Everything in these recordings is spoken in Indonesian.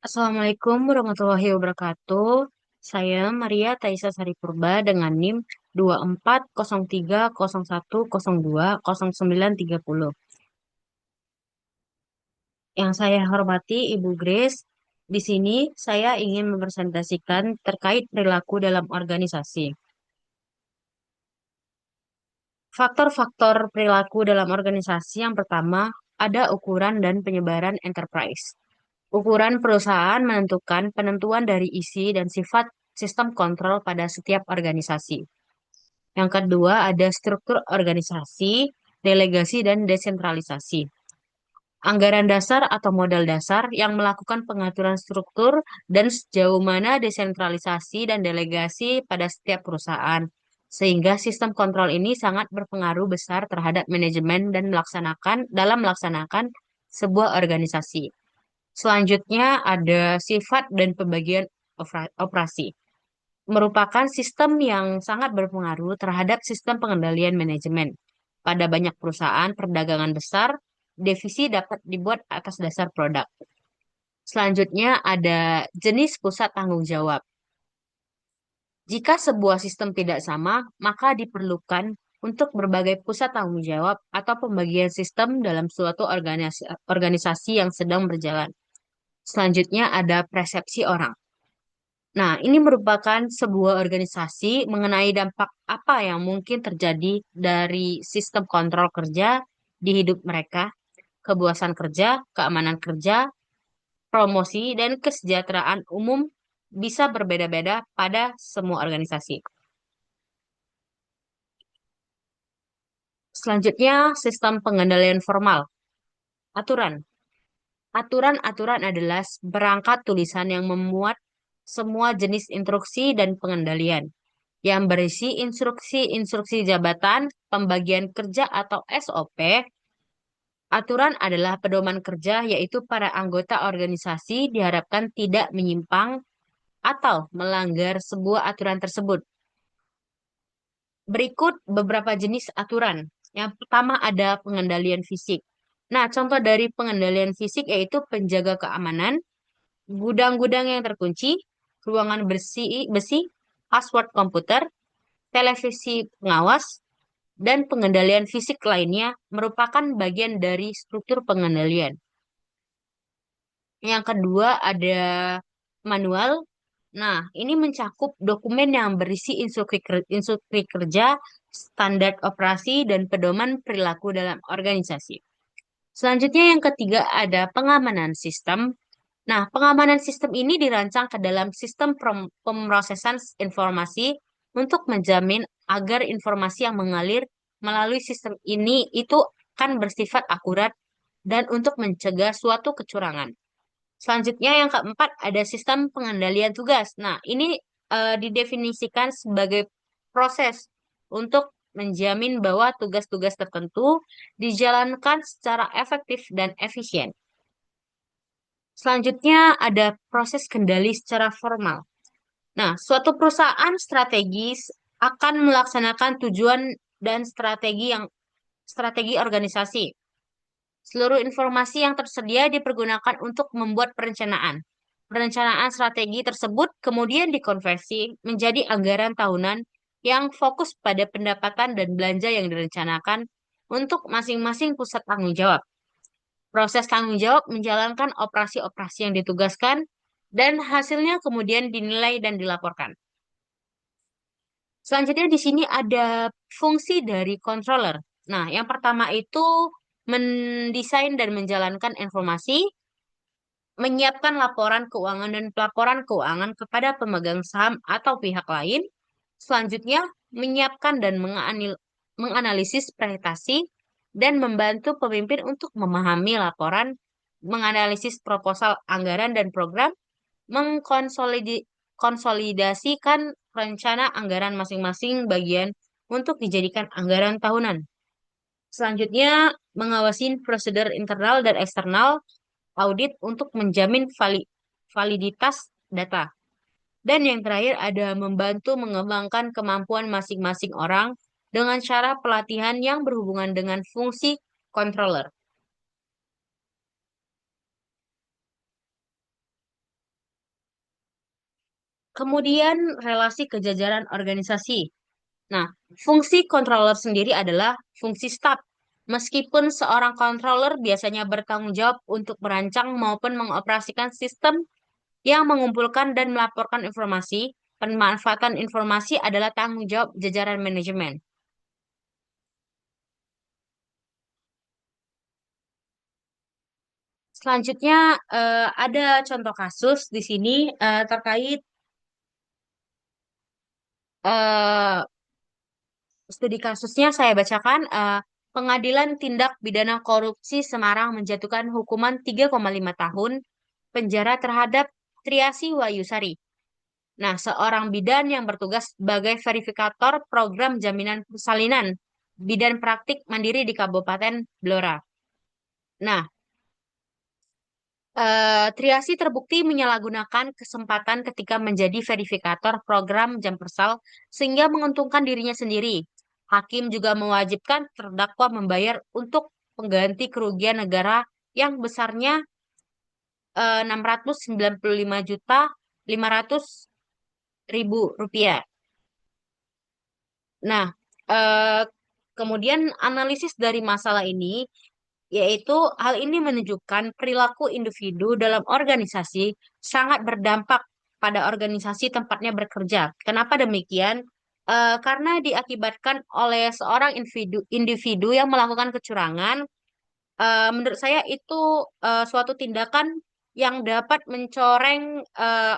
Assalamualaikum warahmatullahi wabarakatuh. Saya Maria Taisa Saripurba dengan NIM 240301020930. Yang saya hormati Ibu Grace, di sini saya ingin mempresentasikan terkait perilaku dalam organisasi. Faktor-faktor perilaku dalam organisasi yang pertama ada ukuran dan penyebaran enterprise. Ukuran perusahaan menentukan penentuan dari isi dan sifat sistem kontrol pada setiap organisasi. Yang kedua, ada struktur organisasi, delegasi, dan desentralisasi. Anggaran dasar atau modal dasar yang melakukan pengaturan struktur dan sejauh mana desentralisasi dan delegasi pada setiap perusahaan. Sehingga sistem kontrol ini sangat berpengaruh besar terhadap manajemen dan melaksanakan sebuah organisasi. Selanjutnya ada sifat dan pembagian operasi. Merupakan sistem yang sangat berpengaruh terhadap sistem pengendalian manajemen. Pada banyak perusahaan perdagangan besar, divisi dapat dibuat atas dasar produk. Selanjutnya ada jenis pusat tanggung jawab. Jika sebuah sistem tidak sama, maka diperlukan untuk berbagai pusat tanggung jawab atau pembagian sistem dalam suatu organisasi yang sedang berjalan. Selanjutnya ada persepsi orang. Nah, ini merupakan sebuah organisasi mengenai dampak apa yang mungkin terjadi dari sistem kontrol kerja di hidup mereka, kepuasan kerja, keamanan kerja, promosi, dan kesejahteraan umum bisa berbeda-beda pada semua organisasi. Selanjutnya, sistem pengendalian formal. Aturan. Aturan-aturan adalah perangkat tulisan yang memuat semua jenis instruksi dan pengendalian yang berisi instruksi-instruksi jabatan, pembagian kerja atau SOP. Aturan adalah pedoman kerja, yaitu para anggota organisasi diharapkan tidak menyimpang atau melanggar sebuah aturan tersebut. Berikut beberapa jenis aturan. Yang pertama ada pengendalian fisik. Nah, contoh dari pengendalian fisik yaitu penjaga keamanan, gudang-gudang yang terkunci, ruangan besi, password komputer, televisi pengawas, dan pengendalian fisik lainnya merupakan bagian dari struktur pengendalian. Yang kedua ada manual. Nah, ini mencakup dokumen yang berisi instruksi kerja, standar operasi, dan pedoman perilaku dalam organisasi. Selanjutnya yang ketiga ada pengamanan sistem. Nah, pengamanan sistem ini dirancang ke dalam sistem pemrosesan informasi untuk menjamin agar informasi yang mengalir melalui sistem ini itu akan bersifat akurat dan untuk mencegah suatu kecurangan. Selanjutnya yang keempat ada sistem pengendalian tugas. Nah, ini didefinisikan sebagai proses untuk menjamin bahwa tugas-tugas tertentu dijalankan secara efektif dan efisien. Selanjutnya ada proses kendali secara formal. Nah, suatu perusahaan strategis akan melaksanakan tujuan dan strategi organisasi. Seluruh informasi yang tersedia dipergunakan untuk membuat perencanaan. Perencanaan strategi tersebut kemudian dikonversi menjadi anggaran tahunan yang fokus pada pendapatan dan belanja yang direncanakan untuk masing-masing pusat tanggung jawab. Proses tanggung jawab menjalankan operasi-operasi yang ditugaskan dan hasilnya kemudian dinilai dan dilaporkan. Selanjutnya di sini ada fungsi dari controller. Nah, yang pertama itu mendesain dan menjalankan informasi, menyiapkan laporan keuangan dan pelaporan keuangan kepada pemegang saham atau pihak lain. Selanjutnya, menyiapkan dan menganalisis prestasi dan membantu pemimpin untuk memahami laporan, menganalisis proposal anggaran dan program, mengkonsolidasikan rencana anggaran masing-masing bagian untuk dijadikan anggaran tahunan. Selanjutnya, mengawasi prosedur internal dan eksternal audit untuk menjamin validitas data. Dan yang terakhir ada membantu mengembangkan kemampuan masing-masing orang dengan cara pelatihan yang berhubungan dengan fungsi controller. Kemudian relasi kejajaran organisasi. Nah, fungsi controller sendiri adalah fungsi staf. Meskipun seorang controller biasanya bertanggung jawab untuk merancang maupun mengoperasikan sistem yang mengumpulkan dan melaporkan informasi, pemanfaatan informasi adalah tanggung jawab jajaran manajemen. Selanjutnya, ada contoh kasus di sini terkait eh, studi kasusnya saya bacakan. Pengadilan Tindak Pidana Korupsi Semarang menjatuhkan hukuman 3,5 tahun penjara terhadap Triasi Wayusari. Nah, seorang bidan yang bertugas sebagai verifikator program jaminan persalinan bidan praktik mandiri di Kabupaten Blora. Nah, Triasi terbukti menyalahgunakan kesempatan ketika menjadi verifikator program jam persal sehingga menguntungkan dirinya sendiri. Hakim juga mewajibkan terdakwa membayar untuk pengganti kerugian negara yang besarnya 695.500.000 rupiah. Nah, eh, kemudian analisis dari masalah ini yaitu hal ini menunjukkan perilaku individu dalam organisasi sangat berdampak pada organisasi tempatnya bekerja. Kenapa demikian? Karena diakibatkan oleh seorang individu yang melakukan kecurangan. Menurut saya itu suatu tindakan yang dapat mencoreng eh,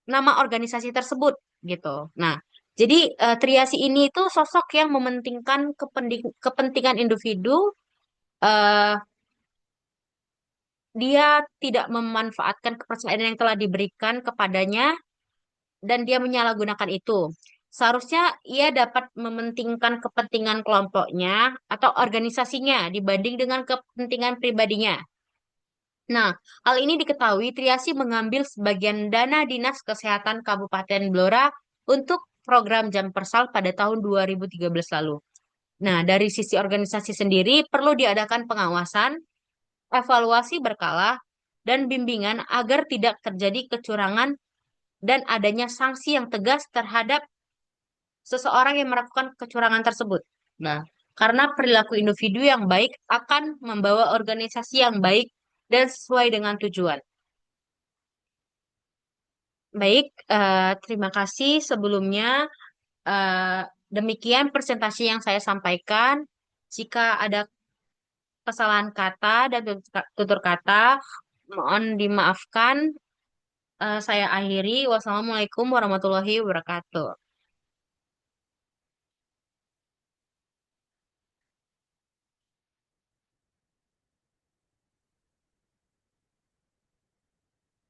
nama organisasi tersebut gitu. Nah, jadi Triasi ini itu sosok yang mementingkan kepentingan individu. eh, Dia tidak memanfaatkan kepercayaan yang telah diberikan kepadanya dan dia menyalahgunakan itu. Seharusnya ia dapat mementingkan kepentingan kelompoknya atau organisasinya dibanding dengan kepentingan pribadinya. Nah, hal ini diketahui Triasi mengambil sebagian dana Dinas Kesehatan Kabupaten Blora untuk program Jam Persal pada tahun 2013 lalu. Nah, dari sisi organisasi sendiri perlu diadakan pengawasan, evaluasi berkala, dan bimbingan agar tidak terjadi kecurangan dan adanya sanksi yang tegas terhadap seseorang yang melakukan kecurangan tersebut. Nah, karena perilaku individu yang baik akan membawa organisasi yang baik dan sesuai dengan tujuan. Baik, terima kasih sebelumnya. eh, Demikian presentasi yang saya sampaikan. Jika ada kesalahan kata dan tutur kata, mohon dimaafkan. Saya akhiri. Wassalamualaikum warahmatullahi wabarakatuh.